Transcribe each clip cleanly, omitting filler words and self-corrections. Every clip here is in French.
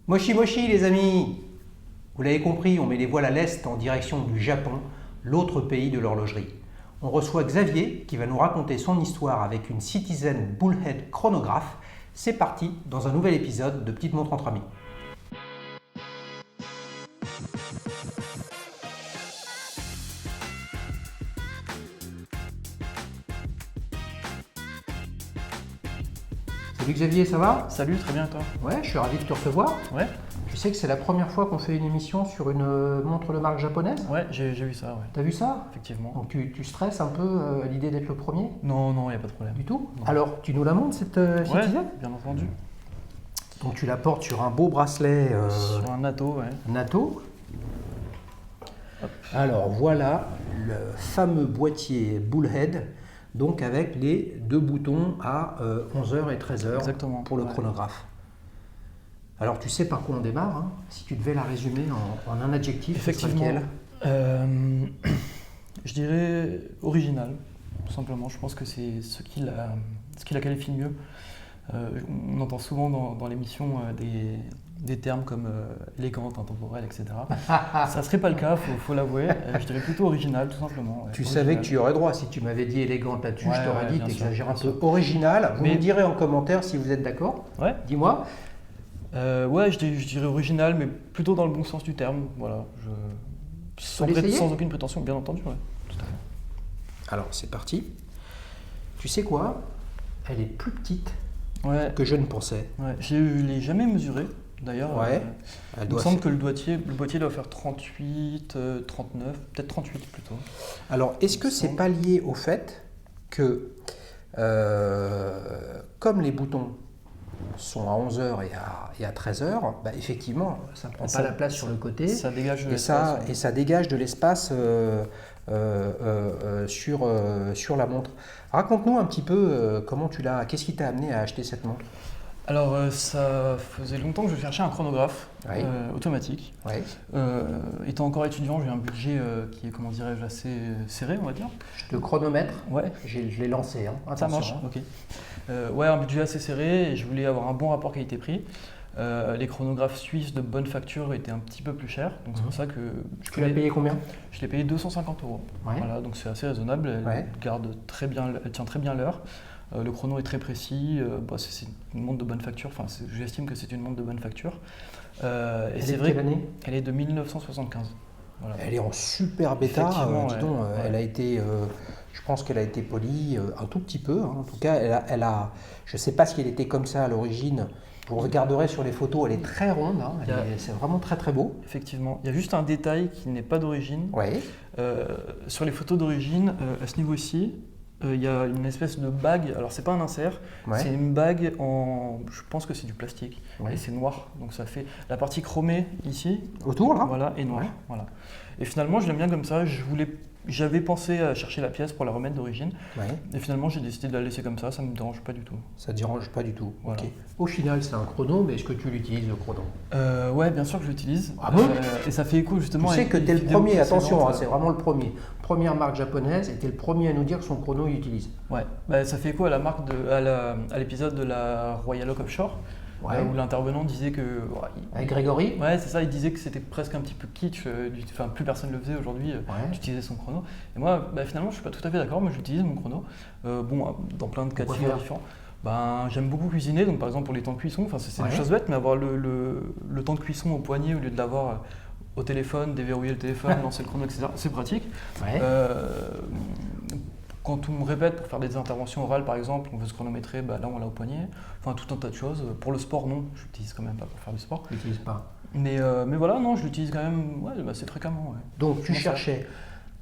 Moshi moshi les amis. Vous l'avez compris, on met les voiles à l'est en direction du Japon, l'autre pays de l'horlogerie. On reçoit Xavier qui va nous raconter son histoire avec une Citizen Bullhead chronographe. C'est parti dans un nouvel épisode de Petite Montre entre amis. Salut Xavier, ça va? Salut, très bien et toi? Ouais, je suis ravi de te recevoir. Ouais, Tu sais que c'est la première fois qu'on fait une émission sur une montre de marque japonaise? ouais, j'ai vu ça, ouais, T'as vu ça? effectivement. Donc tu stresses un peu à l'idée d'être le premier? Non, non, il n'y a pas de problème. Du tout? Non. Alors, tu nous la montres cette Ouais, Citizen? bien entendu. Donc tu la portes sur un beau bracelet Sur un NATO, ouais. NATO. Hop. Alors voilà le fameux boîtier Bullhead, donc avec les deux boutons à 11h et 13h Exactement, pour le ouais. chronographe. Alors tu sais par quoi on démarre, hein? Si tu devais la résumer en un adjectif, ce serait Effectivement. lequel? Je dirais original, tout simplement. Je pense que c'est ce qui la qualifie le mieux. On entend souvent dans l'émission des termes comme élégante, intemporelle, etc. Ça serait pas le cas, faut l'avouer. Je dirais plutôt original, tout simplement. Ouais. Tu Original. savais que tu y aurais droit si tu m'avais dit élégante là-dessus, Ouais, je t'aurais ouais, dit bien sûr, t'exagères un bien peu. sûr. Original, vous Mais- me direz en commentaire si vous êtes d'accord. Ouais. Dis-moi. Ouais, je dirais original, mais plutôt dans le bon sens du terme. Voilà. Sans l'essayer aucune prétention, bien entendu. Ouais. Tout à fait. Alors c'est parti. Tu sais quoi? Elle est plus petite Ouais, que je ne pensais. ouais. Je l'ai jamais mesuré, d'ailleurs. Ouais. Elle Il me doit semble faire- que le boîtier doit faire 38, 39, peut-être 38 plutôt. Alors est-ce que c'est pas lié au fait que comme les boutons sont à 11h et à 13h, bah, effectivement, ça ne prend Ça- pas la place sur le côté. Ça dégage de Et ça, l'espace, et ça dégage de l'espace sur la montre. Raconte-nous un petit peu qu'est-ce qui t'a amené à acheter cette montre? Alors, ça faisait longtemps que je cherchais un chronographe Oui. automatique. Ouais. Étant encore étudiant, j'ai un budget qui est, comment dirais-je, assez serré, on va dire. Le chronomètre, Ouais. je l'ai lancé. Hein. Ça Attention, marche, hein. ok. Ouais, un budget assez serré et je voulais avoir un bon rapport qualité-prix. Les chronographes suisses de bonne facture étaient un petit peu plus chers, donc c'est pour ça que Tu l'as payé combien? je l'ai payé 250 €. Ouais. Voilà, donc c'est assez raisonnable, elle Ouais. elle tient très bien l'heure. Le chrono est très précis, c'est une montre de bonne facture, j'estime que c'est une montre de bonne facture. Et Elle c'est est de vrai quelle année? qu'elle est de 1975. Voilà. Elle est en super bêta. Effectivement, Dis ouais. donc, Ouais. elle a été, je pense qu'elle a été polie un tout petit peu. Hein. En tout cas, je ne sais pas si elle était comme ça à l'origine. Vous regarderez sur les photos, elle est très ronde. Hein. C'est vraiment très très beau. Effectivement, il y a juste un détail qui n'est pas d'origine. Ouais. Sur les photos d'origine, à ce niveau-ci, il y a une espèce de bague. Alors c'est pas un insert, Ouais. c'est une bague je pense que c'est du plastique Ouais. et c'est noir. Donc ça fait la partie chromée ici, Autour là. voilà, et noir. Ouais. Voilà. Et finalement, je l'aime bien comme ça. J'avais pensé à chercher la pièce pour la remettre d'origine, Ouais. et finalement j'ai décidé de la laisser comme ça me dérange pas du tout. Ça ne dérange pas du tout. Voilà. Ok. Au final, c'est un chrono, mais est-ce que tu l'utilises le chrono? Ouais, bien sûr que je l'utilise. Ah bon Et ça fait écho justement. Tu sais avec que les tu es le vidéos premier, attention, précédentes. hein, c'est vraiment le premier. Première marque japonaise, et tu es le premier à nous dire que son chrono il utilise. Ouais, ça fait écho à à l'épisode de la Royal Oak Offshore, Ouais. où l'intervenant disait que. Avec Grégory? Ouais, c'est ça, il disait que c'était presque un petit peu kitsch, plus personne le faisait aujourd'hui, Ouais. d'utiliser son chrono. Et moi, finalement, je suis pas tout à fait d'accord, moi j'utilise mon chrono, dans plein de cas de Pourquoi figure faire différents. J'aime beaucoup cuisiner, donc par exemple pour les temps de cuisson, c'est Ouais. des choses bêtes, mais avoir le temps de cuisson au poignet au lieu de l'avoir au téléphone, déverrouiller le téléphone, lancer le chrono, etc., c'est pratique. Ouais. Quand on me répète pour faire des interventions orales par exemple, on veut se chronométrer, là on l'a au poignet, tout un tas de choses. Pour le sport, non, je l'utilise quand même pas pour faire du sport. Tu l'utilises pas. Mais voilà, non, je l'utilise quand même assez fréquemment. Ouais. Donc tu Comment ça cherchais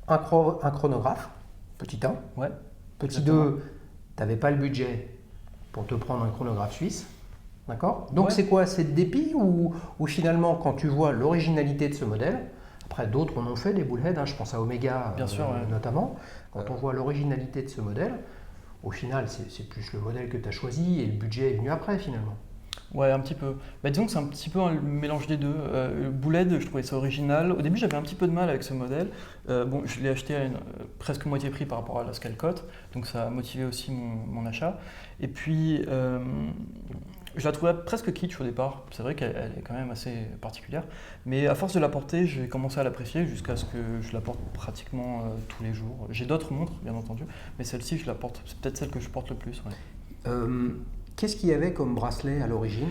un chronographe, petit 1. Ouais, Petit exactement. 2, tu n'avais pas le budget pour te prendre un chronographe suisse. D'accord? Donc Ouais. c'est quoi? C'est de dépit ou finalement quand tu vois l'originalité de ce modèle, après d'autres en ont fait des bullheads, hein, je pense à Omega Bien sûr, ouais. notamment, quand on voit l'originalité de ce modèle, au final c'est plus le modèle que tu as choisi et le budget est venu après finalement. Ouais, un petit peu. Disons que c'est un petit peu un mélange des deux. Le Bullhead, je trouvais ça original. Au début, j'avais un petit peu de mal avec ce modèle. Je l'ai acheté à presque moitié prix par rapport à la Scalcott, donc ça a motivé aussi mon achat. Et puis, Je la trouvais presque kitsch au départ, c'est vrai qu'elle est quand même assez particulière, mais à force de la porter, j'ai commencé à l'apprécier jusqu'à ce que je la porte pratiquement tous les jours. J'ai d'autres montres, bien entendu, mais celle-ci, je la porte, c'est peut-être celle que je porte le plus. Ouais. Qu'est-ce qu'il y avait comme bracelet à l'origine?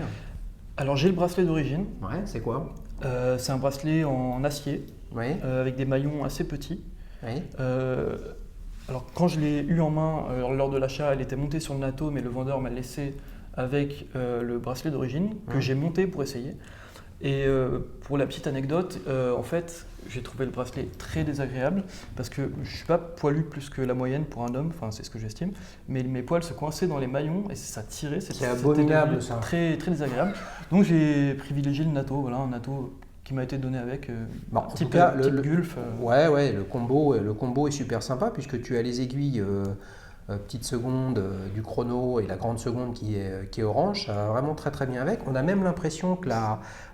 Alors j'ai le bracelet d'origine, Ouais, c'est quoi? c'est un bracelet en acier, Oui, avec des maillons assez petits. oui. Alors quand je l'ai eu en main lors de l'achat, elle était montée sur le NATO, mais le vendeur m'a laissé avec le bracelet d'origine que j'ai monté pour essayer. Et pour la petite anecdote, en fait, j'ai trouvé le bracelet très désagréable parce que je ne suis pas poilu plus que la moyenne pour un homme, enfin c'est ce que j'estime, mais mes poils se coinçaient dans les maillons et ça tirait. C'est abominable devenu ça. très, très désagréable. Donc j'ai privilégié le NATO, voilà, un NATO qui m'a été donné avec Bon, en type, tout cas, type Gulf. Ouais, le combo est super sympa puisque tu as les aiguilles petite seconde du chrono et la grande seconde qui est orange. Ça va vraiment très très bien avec. On a même l'impression que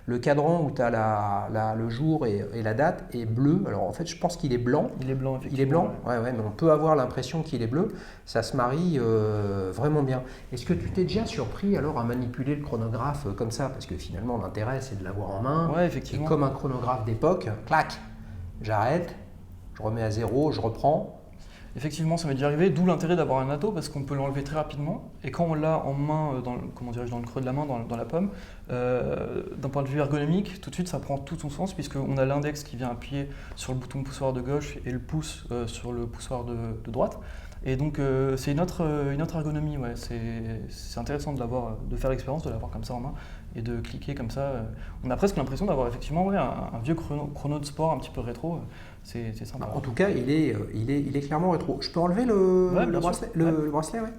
le cadran où tu as le jour et la date est bleu. Alors en fait, je pense qu'il est blanc. Il est blanc, effectivement. Il est blanc, ouais, mais on peut avoir l'impression qu'il est bleu. Ça se marie vraiment bien. Est-ce que tu t'es déjà surpris alors à manipuler le chronographe comme ça? Parce que finalement, l'intérêt, c'est de l'avoir en main. Ouais, Et effectivement. comme un chronographe d'époque, clac, j'arrête, je remets à zéro, je reprends. Effectivement, ça m'est déjà arrivé, d'où l'intérêt d'avoir un NATO parce qu'on peut l'enlever très rapidement. Et quand on l'a en main, dans le creux de la main, dans la pomme, d'un point de vue ergonomique, tout de suite ça prend tout son sens puisqu'on a l'index qui vient appuyer sur le bouton poussoir de gauche et le pouce sur le poussoir de droite. Et donc c'est une autre ergonomie, ouais. C'est intéressant de faire l'expérience, de l'avoir comme ça en main et de cliquer comme ça. On a presque l'impression d'avoir effectivement un vieux chrono de sport un petit peu rétro. C'est sympa. En tout cas, il est clairement rétro. Je peux enlever Ouais, le bien bracelet, sûr. le bracelet, ouais.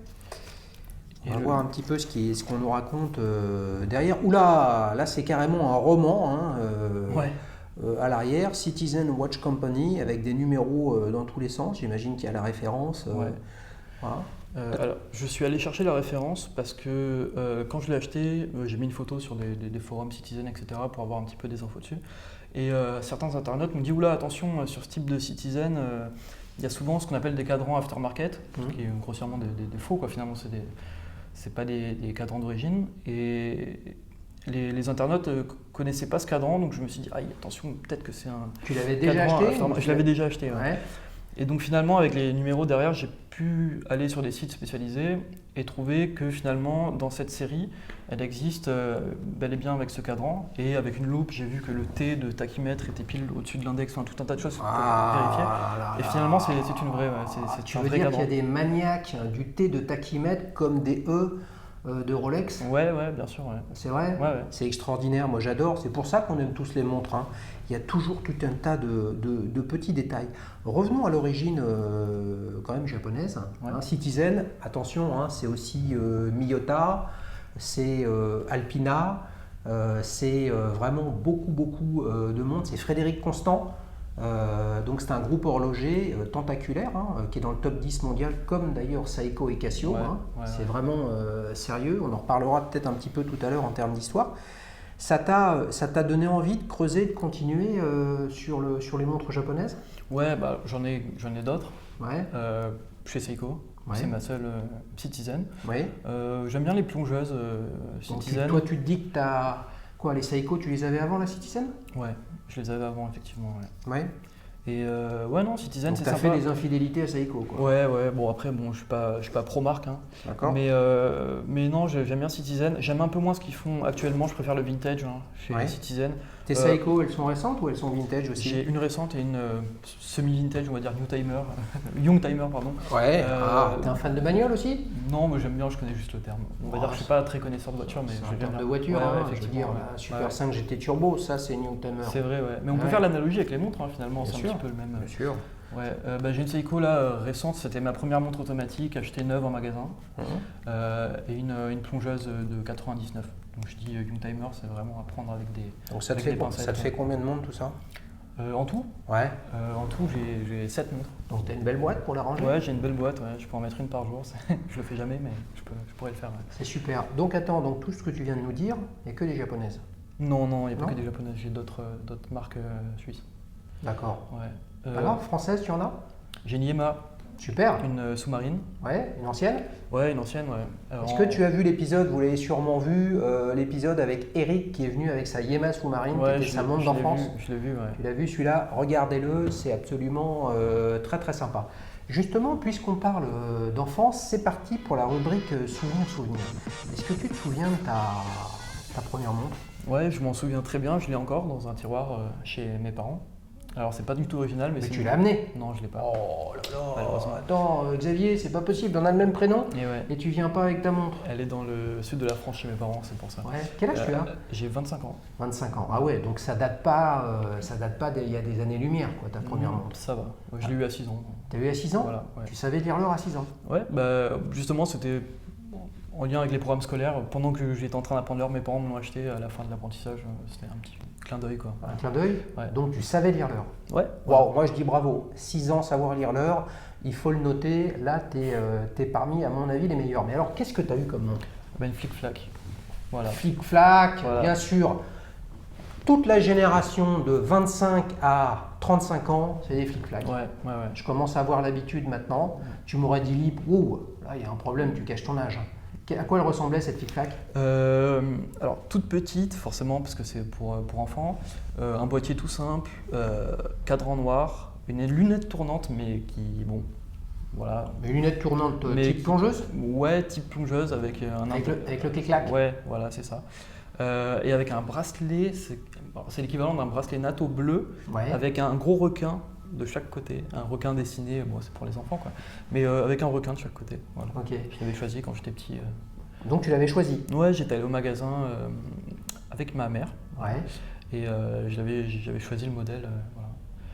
Et On va voir un petit peu ce qu'on nous raconte derrière. Oula, là c'est carrément un roman hein, Ouais. à l'arrière, Citizen Watch Company, avec des numéros dans tous les sens. J'imagine qu'il y a la référence. Ouais. Voilà. Alors, je suis allé chercher la référence parce que quand je l'ai acheté, j'ai mis une photo sur des forums Citizen, etc. pour avoir un petit peu des infos dessus. Et certains internautes me disent oula, attention, sur ce type de Citizen, il y a souvent ce qu'on appelle des cadrans aftermarket, qui est grossièrement des faux, quoi. Finalement, c'est pas des cadrans d'origine. Et les internautes connaissaient pas ce cadran, donc je me suis dit, aïe, attention, peut-être que c'est un. Tu l'avais déjà cadran acheté? aftermarket. Je l'avais déjà acheté, ouais. Ouais. Et donc finalement, avec les numéros derrière, j'ai pu aller sur des sites spécialisés et trouver que finalement, dans cette série, elle existe bel et bien avec ce cadran. Et avec une loupe, j'ai vu que le T de tachymètre était pile au-dessus de l'index, enfin tout un tas de choses pour vérifier. Et finalement, c'est une vraie, c'est Tu un veux vrai dire cadran. qu'il y a des maniaques du T de tachymètre comme des E de Rolex? Ouais, bien sûr. Ouais. C'est vrai? Ouais. C'est extraordinaire, moi j'adore, c'est pour ça qu'on aime tous les montres. Hein. Il y a toujours tout un tas de petits détails. Revenons à l'origine quand même japonaise. Ouais. Hein, Citizen, attention, hein, c'est aussi Miyota, c'est Alpina, c'est vraiment beaucoup de montres. C'est Frédéric Constant. Donc c'est un groupe horloger tentaculaire hein, qui est dans le top 10 mondial comme d'ailleurs Seiko et Casio. C'est vraiment sérieux, on en reparlera peut-être un petit peu tout à l'heure en termes d'histoire. Ça t'a donné envie de creuser, de continuer sur les montres japonaises? Ouais, bah, j'en ai d'autres. Ouais. Chez Seiko, Ouais. c'est ma seule Citizen. Ouais. J'aime bien les plongeuses Donc Citizen. toi tu te dis que t'as quoi, les Seiko tu les avais avant la Citizen? Ouais, je les avais avant effectivement. Ouais. Ouais. Et ouais, non, Citizen, Donc c'est t'as sympa. fait des infidélités à Seiko quoi. Ouais, bon après, bon, je suis pas pro marque, hein. D'accord. Mais non, j'aime bien Citizen. J'aime un peu moins ce qu'ils font actuellement, je préfère le vintage hein, chez Ouais. Citizen. Tes Seiko elles sont récentes ou elles sont vintage aussi? J'ai une récente et une semi-vintage, on va dire New Timer, Young Timer, pardon. Ouais. T'es un fan de bagnole aussi? Non, mais j'aime bien, je connais juste le terme. On va dire que je suis pas très connaisseur de voiture, mais C'est je un terme bien. de voiture, Ouais, hein, je veux effectivement. dire, la Super 5 GT Turbo, ça c'est New Timer. C'est vrai, ouais. Mais on peut Ouais. faire l'analogie avec les montres, hein, finalement, Bien c'est un sûr. petit peu le même. Bien sûr. Ouais, j'ai une Seiko là, récente, c'était ma première montre automatique achetée neuve en magasin et une plongeuse de 99. Donc je dis Young Timer, c'est vraiment à prendre avec des. Donc ça te avec fait des quoi? pincettes, Ça te ouais. fait combien de montres tout ça? En tout, Ouais. j'ai 7 montres. Donc t'as une belle boîte pour la ranger? Ouais, j'ai une belle boîte, ouais. Je peux en mettre une par jour. Je le fais jamais, mais je pourrais le faire. Ouais. C'est super. Donc attends, donc tout ce que tu viens de nous dire, il n'y a que des japonaises. Non, il n'y a pas Non que des japonaises, j'ai d'autres marques suisses. D'accord. Ouais. Alors, française, tu en as? J'ai une Yema Super. Une sous-marine. Ouais, une ancienne. Ouais, une ancienne, ouais. Alors, Est-ce que tu as vu l'épisode, vous l'avez sûrement vu, l'épisode avec Eric qui est venu avec sa Yema sous-marine, Ouais, qui était sa montre d'enfance? je l'ai vu, ouais. Tu l'as vu celui-là? Regardez-le, c'est absolument très très sympa. Justement, puisqu'on parle d'enfance, c'est parti pour la rubrique Souvenir. Est-ce que tu te souviens de ta première montre? Ouais, je m'en souviens très bien, je l'ai encore dans un tiroir chez mes parents. Alors c'est pas du tout original, mais Mais c'est tu l'as amené? Non, je l'ai pas. Oh là là! Malheureusement. Attends, Xavier, c'est pas possible, on a le même prénom Et ouais, et tu viens pas avec ta montre? elle est dans le sud de la France chez mes parents, c'est pour ça. Ouais. Quel âge tu as? J'ai 25 ans. 25 ans. Ah ouais, donc ça date pas d'il y a des années-lumière, quoi, ta première montre. Ça va, je l'ai eu à 6 ans. T'as eu à 6 ans? Voilà, ouais. Tu savais lire l'heure à 6 ans? Ouais, bah justement c'était en lien avec les programmes scolaires. Pendant que j'étais en train d'apprendre l'heure, mes parents me l'ont acheté à la fin de l'apprentissage. C'était un petit clin d'œil quoi. Un clin d'œil? Ouais. Donc tu savais lire l'heure? Ouais. Waouh, moi je dis bravo. 6 ans savoir lire l'heure, il faut le noter. Là, t'es parmi, à mon avis, les meilleurs. Mais alors, qu'est-ce que tu as eu comme montre? Bah, une flic-flac. Voilà. Flic-flac, Voilà. bien sûr. Toute la génération de 25 à 35 ans, c'est des flic-flac. Ouais. Je commence à avoir l'habitude maintenant. Tu m'aurais dit libre, ouh, là il y a un problème, tu caches ton âge. À quoi elle ressemblait cette flic-flac? Alors toute petite forcément parce que c'est pour enfants, un boîtier tout simple, cadran noir, une lunette tournante mais qui bon voilà. Une lunette tournante Mais type plongeuse? Ouais, type plongeuse avec un Avec le clic-clac? Ouais, voilà, c'est ça. Et avec un bracelet, c'est l'équivalent d'un bracelet NATO bleu Ouais. avec un gros requin de chaque côté, un requin dessiné, bon, c'est pour les enfants quoi, mais avec un requin de chaque côté. Voilà. Ok. Je l'avais choisi quand j'étais petit. Donc tu l'avais choisi? Ouais, j'étais allé au magasin avec ma mère Ouais. et j'avais choisi le modèle. Voilà.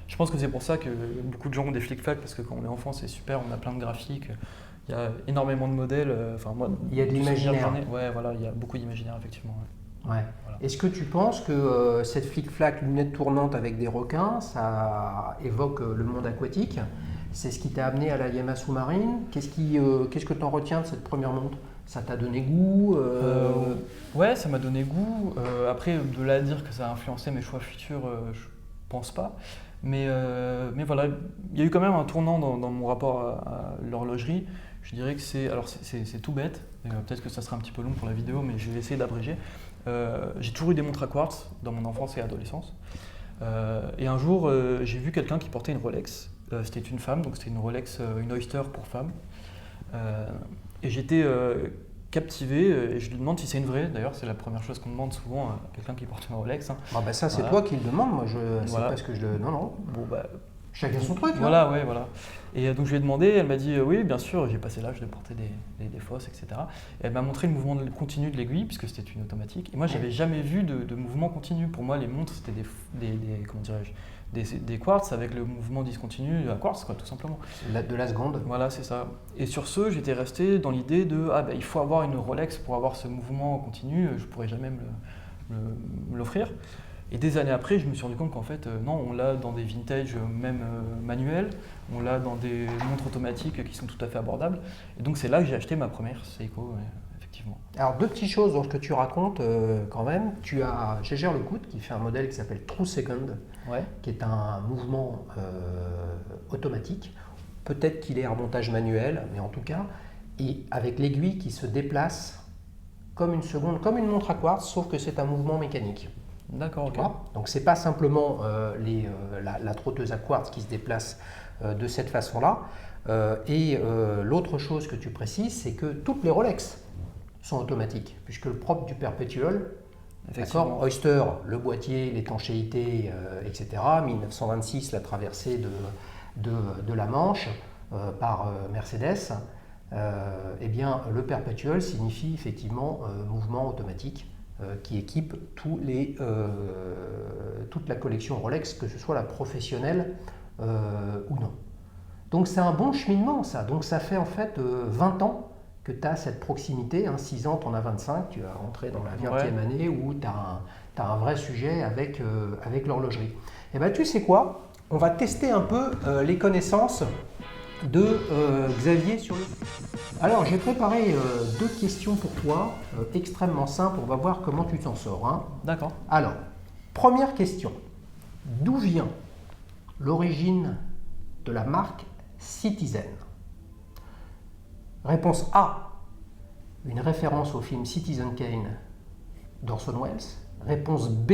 Je pense que c'est pour ça que beaucoup de gens ont des flic-flac parce que quand on est enfant, c'est super, on a plein de graphiques, il y a énormément de modèles. Enfin moi, Il y a de l'imaginaire. Ouais, voilà, il y a beaucoup d'imaginaire effectivement. Ouais. Ouais. Voilà. Est-ce que tu penses que cette flic-flac lunette tournante avec des requins, ça évoque le monde aquatique? C'est ce qui t'a amené à la Yamaha sous-marine? Qu'est-ce que tu en retiens de cette première montre? Ça t'a donné goût? Ouais, ça m'a donné goût. Après, de là à dire que ça a influencé mes choix futurs, je pense pas. Mais voilà, il y a eu quand même un tournant dans mon rapport à l'horlogerie. Je dirais que c'est tout bête. Peut-être que ça sera un petit peu long pour la vidéo, mais je vais essayer d'abréger. J'ai toujours eu des montres à quartz dans mon enfance et adolescence. Et un jour, j'ai vu quelqu'un qui portait une Rolex. C'était une femme, donc c'était une Rolex, une Oyster pour femme. Et j'étais captivé et je lui demande si c'est une vraie. D'ailleurs, c'est la première chose qu'on demande souvent à quelqu'un qui porte une Rolex. Hein. Ah bah ça, c'est Voilà. toi qui le demande. Moi, c'est Voilà. pas ce que je le. Non, non. Bon, bah, Chacun son truc. Hein. voilà, ouais, voilà. Et donc je lui ai demandé, elle m'a dit oui, bien sûr, j'ai passé l'âge de porter des fosses, etc. Et elle m'a montré le mouvement continu de l'aiguille, puisque c'était une automatique. Et moi, j'avais jamais vu de mouvement continu. Pour moi, les montres, c'était comment dirais-je, des quartz avec le mouvement discontinu à quartz, quoi, tout simplement. De la seconde. Voilà, c'est ça. Et sur ce, j'étais resté dans l'idée de il faut avoir une Rolex pour avoir ce mouvement continu, je pourrais jamais me l'offrir. Et des années après, je me suis rendu compte qu'en fait, non, on l'a dans des vintage, même manuels, on l'a dans des montres automatiques qui sont tout à fait abordables. Et donc c'est là que j'ai acheté ma première Seiko, effectivement. Alors, deux petites choses dans ce que tu racontes quand même. Tu as Jaeger LeCoultre qui fait un modèle qui s'appelle True Second, Ouais. qui est un mouvement automatique. Peut-être qu'il est à remontage manuel, mais en tout cas, et avec l'aiguille qui se déplace comme une seconde, comme une montre à quartz, sauf que c'est un mouvement mécanique. D'accord, ok. Donc c'est pas simplement la trotteuse à quartz qui se déplace de cette façon-là. L'autre chose que tu précises, c'est que toutes les Rolex sont automatiques, puisque le propre du Perpetual, d'accord, Oyster, le boîtier, l'étanchéité, etc. 1926, la traversée de la Manche par Mercedes. Eh bien, le Perpetual signifie effectivement mouvement automatique. Qui équipe toute la collection Rolex, que ce soit la professionnelle ou non. Donc c'est un bon cheminement ça. Donc ça fait en fait 20 ans que tu as cette proximité, 6 ans, tu en as 25, tu vas rentrer dans la 20e année où tu as un vrai sujet avec l'horlogerie. Et bien tu sais quoi? On va tester un peu les connaissances de Xavier sur le... Alors j'ai préparé deux questions pour toi, extrêmement simples, on va voir comment tu t'en sors. Hein. D'accord. Alors, première question, d'où vient l'origine de la marque Citizen? Réponse A, une référence au film Citizen Kane d'Orson Welles. Réponse B,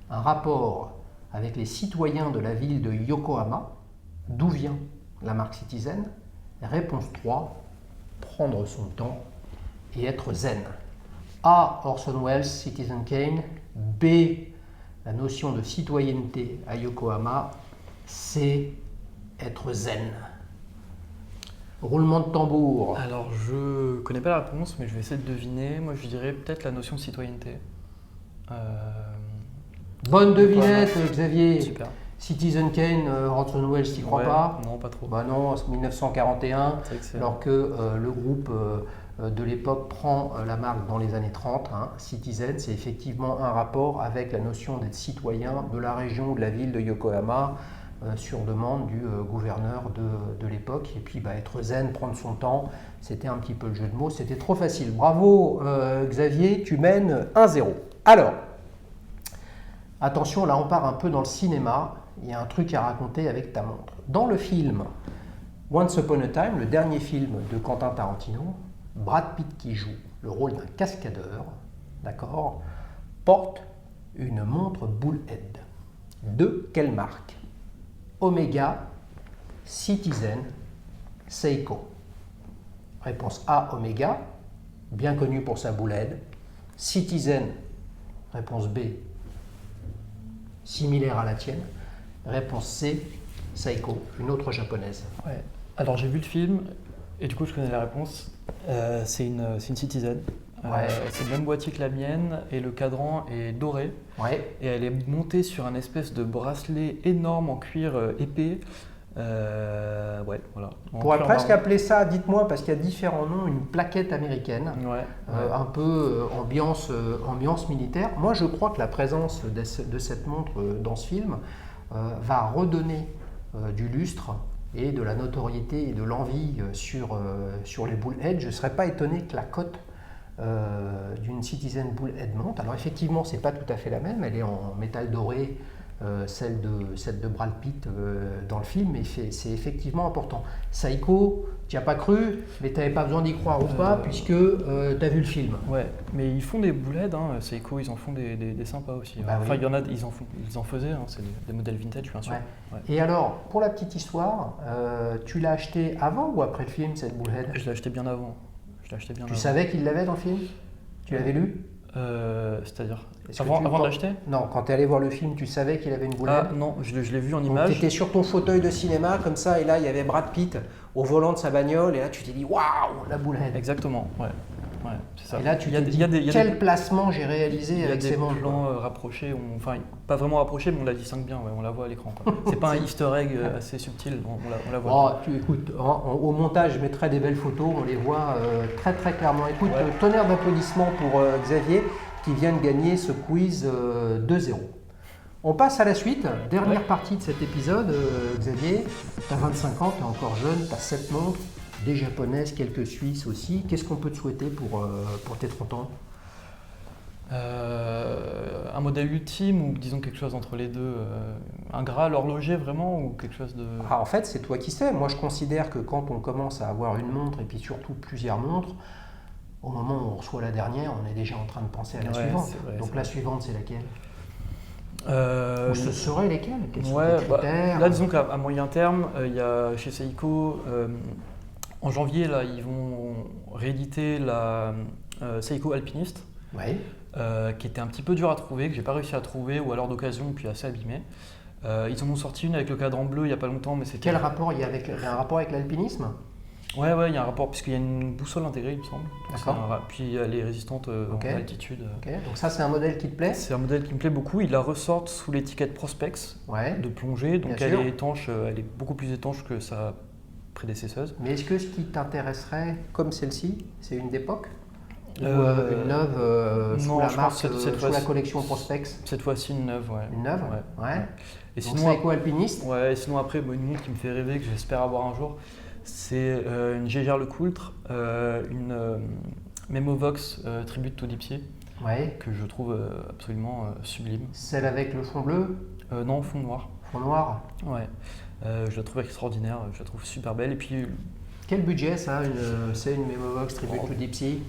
un rapport avec les citoyens de la ville de Yokohama. D'où vient la marque Citizen? Réponse 3, prendre son temps et être zen. A, Orson Welles, Citizen Kane. B, la notion de citoyenneté à Yokohama. C, être zen. Roulement de tambour. Alors, je connais pas la réponse, mais je vais essayer de deviner. Moi, je dirais peut-être la notion de citoyenneté. Bonne devinette, Yokohama. Xavier. Super. Citizen Kane, Orson Welles, t'y crois Ouais, pas? Non, pas trop. Bah non, c'est 1941, C'est vrai que c'est- alors que le groupe de l'époque prend la marque dans les années 30. Citizen, c'est effectivement un rapport avec la notion d'être citoyen de la région ou de la ville de Yokohama sur demande du gouverneur de l'époque. Et puis être zen, prendre son temps, c'était un petit peu le jeu de mots, c'était trop facile. Bravo Xavier, tu mènes 1-0. Alors, attention, là on part un peu dans le cinéma, il y a un truc à raconter avec ta montre. Dans le film Once Upon a Time, le dernier film de Quentin Tarantino, Brad Pitt qui joue le rôle d'un cascadeur, d'accord, porte une montre Bullhead. De quelle marque? Omega, Citizen, Seiko. Réponse A, Omega, bien connu pour sa Bullhead. Citizen, réponse B, similaire à la tienne. Réponse C, Seiko, une autre japonaise. Ouais. Alors, j'ai vu le film et du coup, je connais la réponse. C'est une Citizen. Ouais. C'est le même boîtier que la mienne et le cadran est doré. Ouais. Et elle est montée sur un espèce de bracelet énorme en cuir épais. Ouais, voilà. On pourrait presque appeler ça, dites-moi, parce qu'il y a différents noms, une plaquette américaine, Ouais. un peu ambiance militaire. Moi, je crois que la présence de cette montre dans ce film va redonner du lustre et de la notoriété et de l'envie sur les Bullhead. Je ne serais pas étonné que la cote d'une Citizen Bullhead monte. Alors effectivement, c'est pas tout à fait la même, elle est en métal doré, celle de Brad Pitt dans le film, mais c'est effectivement important. Seiko, tu n'y as pas cru, mais tu n'avais pas besoin d'y croire ou pas, puisque tu as vu le film. Ouais, mais ils font des boulettes, hein. Seiko, ils en font des sympas aussi. Bah Enfin, oui. il y en a, ils en faisaient, hein. C'est des modèles vintage, bien sûr. Ouais. Ouais. Et alors, pour la petite histoire, tu l'as acheté avant ou après le film, cette Bullhead? Je l'ai acheté bien avant. Je l'ai acheté bien Tu avant. savais qu'il l'avait dans le film? Tu l'avais lu? C'est-à-dire Est-ce que avant de l'acheter? Non, quand tu es allé voir le film, tu savais qu'il avait une Bullhead? Ah non, je l'ai vu en Donc image. tu étais sur ton fauteuil de cinéma comme ça, et là il y avait Brad Pitt au volant de sa bagnole, et là tu t'es dit waouh, la Bullhead. Exactement, ouais. Ouais, c'est ça. Et là tu Il y a t'es des- dit il y a des- il y a quel des- placement j'ai réalisé il y a avec des ces montres. plans rapprochés, enfin pas vraiment rapprochés, mais on la distingue bien, ouais, on la voit à l'écran. Quoi. C'est pas un easter egg assez subtil, on la voit. Oh, écoute, au montage je mettrai des belles photos, on les voit très très clairement. Écoute, Ouais. tonnerre d'applaudissements pour Xavier qui vient de gagner ce quiz 2-0. On passe à la suite, dernière partie de cet épisode. Xavier, tu as 25 ans, tu es encore jeune, tu as 7 montres, des japonaises, quelques suisses aussi. Qu'est-ce qu'on peut te souhaiter pour tes 30 ans? Un modèle ultime ou disons quelque chose entre les deux, un Graal horloger vraiment ou quelque chose de... Ah, en fait, c'est toi qui sais. Moi, je considère que quand on commence à avoir une montre et puis surtout plusieurs montres, au moment où on reçoit la dernière, on est déjà en train de penser à la Ouais, suivante. c'est vrai, Donc c'est la vrai. suivante, c'est laquelle? Ou ce le- seraient lesquelles? Quels sont Ouais, tes critères? là disons qu'à moyen terme, il y a chez Seiko, en janvier là, ils vont rééditer la Seiko Alpiniste, Ouais. qui était un petit peu dur à trouver, que j'ai pas réussi à trouver, ou alors d'occasion, puis assez abîmée. Ils en ont sorti une avec le cadran bleu il y a pas longtemps, mais c'était... Quel rapport il y a il y a un rapport avec l'alpinisme? Ouais, il y a un rapport, puisqu'il y a une boussole intégrée, il me semble. Donc, D'accord. puis elle est résistante Ok. à l'altitude. Ok. Donc ça, c'est un modèle qui te plaît? C'est un modèle qui me plaît beaucoup. Ils la ressortent sous l'étiquette Prospex Ouais. de plongée, donc Bien elle sûr. est étanche, elle est beaucoup plus étanche que sa prédécesseuse. Mais est-ce que ce qui t'intéresserait, comme celle-ci, c'est une d'époque? Ou Euh, une neuve sous non, la je marque, pense que cette sous la fois-ci- collection Prospex? Cette fois-ci une neuve, ouais. Une neuve? Ouais. Ouais. Et Donc sinon, Seiko Alpiniste? ouais, et sinon après, une montre qui me fait rêver, que j'espère avoir un jour, c'est une Jaeger LeCoultre, une Memovox Tribute to Dipsy, Ouais. que je trouve absolument sublime. Celle avec le fond bleu, Non, fond noir. fond noir. Ouais. Je la trouve extraordinaire, je la trouve super belle. Et puis, Quel budget ça, c'est une Memovox Tribute to Deep Sea?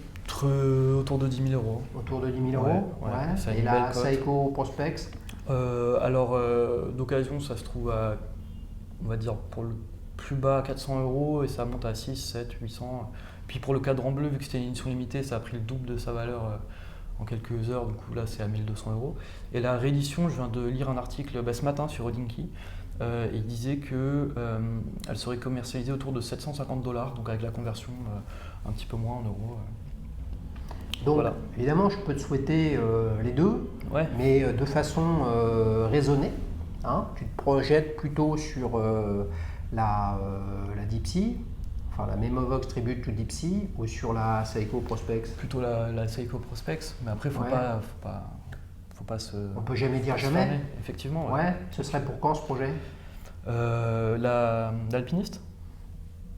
Autour de 10 000 euros. Autour de 10 000 euros. Ouais. Et la Seiko Prospex? D'occasion, ça se trouve à, on va dire, pour le plus bas 400 euros et ça monte à 6, 7, 800. Puis pour le cadran bleu, vu que c'était une édition limitée, ça a pris le double de sa valeur en quelques heures. Du coup, là, c'est à 1 200 euros. Et la réédition, je viens de lire un article ce matin sur Hodinkee. Il disait qu'elle serait commercialisée autour de 750 $, donc avec la conversion un petit peu moins en euros. Donc, voilà. Évidemment, je peux te souhaiter les deux, Ouais. mais de façon raisonnée. Hein. Tu te projettes plutôt sur la Deep Sea, enfin la Memovox Tribute to Deep Sea, ou sur la Seiko Prospex? Plutôt la Seiko Prospex, mais après, faut pas se. On peut jamais dire se jamais. fermer, effectivement. Ouais. Ce serait pour quand ce projet? L'alpiniste.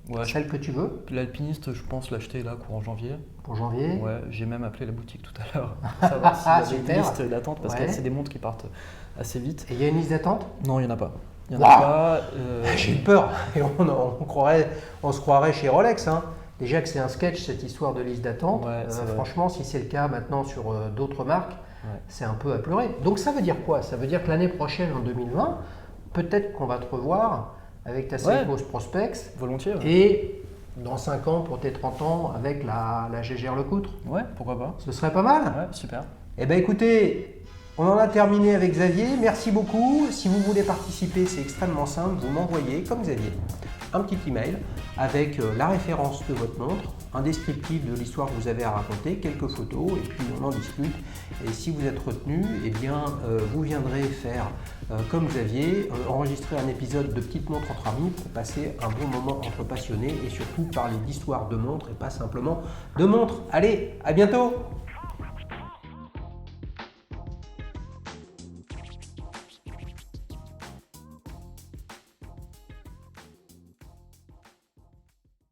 Ouais, Celle que tu veux, l'alpiniste, je pense l'acheter là courant janvier. pour janvier. Ouais, j'ai même appelé la boutique tout à l'heure pour savoir s'il y avait une Super. liste d'attente parce Ouais. que c'est des montres qui partent assez vite. Et il y a une liste d'attente? Non, il n'y en a pas. Il y en a Waouh. pas. J'ai eu peur. Et on se croirait chez Rolex. Hein. Déjà que c'est un sketch cette histoire de liste d'attente. Ouais, c'est vrai. Franchement, si c'est le cas maintenant sur d'autres marques, Ouais. c'est un peu à pleurer. Donc ça veut dire quoi? Ça veut dire que l'année prochaine, en 2020, peut-être qu'on va te revoir avec ta Seiko Prospex Volontiers. Ouais. et dans 5 ans, pour tes 30 ans, avec la Gégère Lecoutre. Ouais, pourquoi pas. Ce serait pas mal. Ouais, super. Eh bien écoutez, on en a terminé avec Xavier. Merci beaucoup. Si vous voulez participer, c'est extrêmement simple. Vous m'envoyez, comme Xavier, un petit email avec la référence de votre montre, un descriptif de l'histoire que vous avez à raconter, quelques photos, et puis on en discute. Et si vous êtes retenu, eh bien, vous viendrez faire comme Xavier, enregistrer un épisode de Petite Montre entre amis pour passer un bon moment entre passionnés et surtout parler d'histoire de montres et pas simplement de montres. Allez, à bientôt!